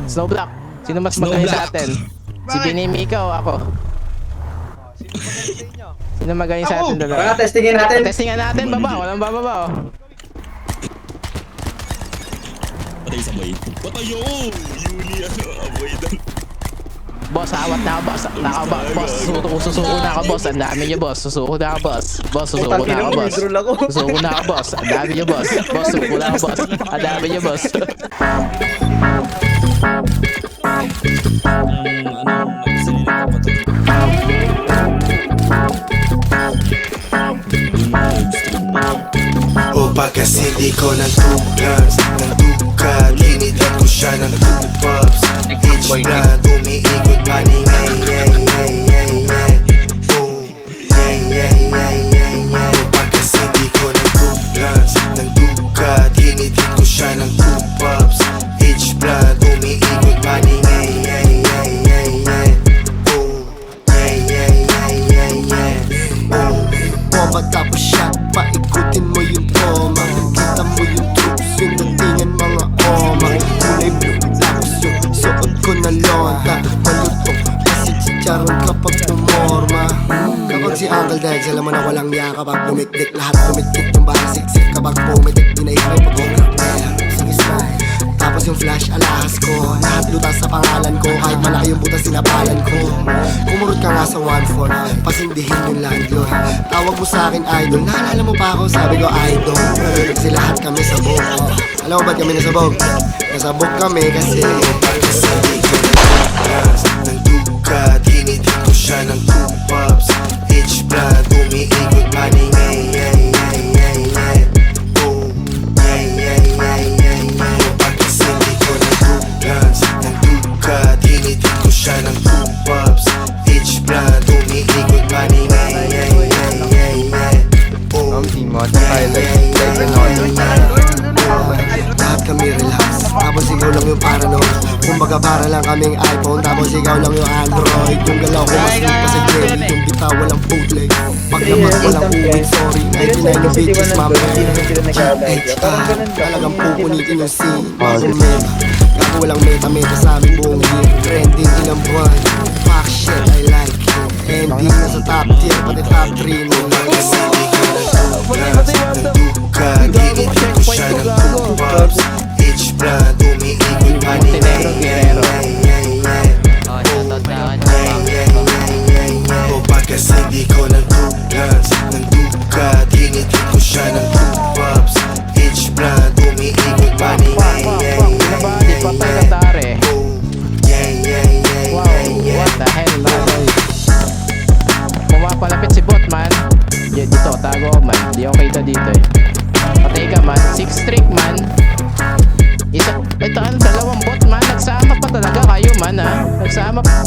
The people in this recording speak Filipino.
Snowblock. Sino mas magaling sa atin? Si Binimi, ikaw o ako? Sino magaling sa atin dalawa? Tara, testingin natin. Testingan natin, baba. Walang bababa, oh. Patay sa boy. Patay yun! Yuli ano, aboy doon. Boss, awat na ako, boss. Boss, susuko na ako, boss. Ang dami niyo, boss. Susuko na ako, boss. Boss, susuko na ako, boss. Susuko na ako, boss. Ang dami niyo, boss. Boss, susuko na ako, boss. Ang dami niyo, boss. O bagas hindi ko nagtugas Nagtugat, linitan ko siya ng 2 pops Each blood, umiikot maningay Boom, O bagas hindi ko nagtugas Nagtugat, linitan ko siya ng 2 pops Each blood, umiikot maningay Boom, Matapos shot, paikutin mo yung toma. Kita mo yung troops, yung datingan mga oma. Kulay blue, tapos yung suot ko na lonta. Malutong, kasi chicharon kapag pumorma. Kapag si Uncle Dex, alam mo na walang niya. Kapag dumikdik, lahat dumikdik yung bara siksik. Kapag pumitik, dinaikay pag-o-gravel. Sige smile, tapos yung flash alahas ko. Lahat lutas sa pangalan ko, kahit malaki yung butas sinapalan ko. Kumurot ka nga sa 1-4, pasindihin yung landlord. Tawag mo sa akin idol, naalala mo pa ako, sabi ko idol. Kasi lahat kami sabog. Alam mo ba't kami nasabog? Nasabog kami kasi bagas hindi ko nagtugas Nagtugat, linitan ko siya ng 2 pops Each blood, umiikot maningay Boom, bagas hindi ko nagtugas Nagtugat, linitan ko siya ng 2 pops Each blood, umiikot maningay lahat kami relax, tapos ikaw lang yung paranoid. Kumbaga para lang kaming iPhone, tapos ikaw lang yung Android. Yung galaw ko mas pa sa jelly, yung bitaw walang bootleg. Pag naman walang uwing, sorry 99 yung bitches, mama GHR, talagang pupunitin yung scene. Bago meta, gago walang meta sa aming buong year. Trending ilang buwan, fuck shit, I like it. Ending na sa top tier, pati top 3 nung bagas hindi ko nagtugas Nagtugat, linitan ko siya ng 2 pops Each blood, umiikot maningay O bagas hindi ko nagtugas Nagtugat, linitan ko siya ng 2 pops Each blood, umiikot maningay Pinabadit, patay na tare. Wow, what the hell, man? Pumapalapit si bot, man. Dito, tago ako, man. Di ako kita dito, eh. Patay ka, man. 6 streak, man. Ito, ano, 2 bot, man. Nagsama pa talaga kayo, man, ha? Nagsama pa.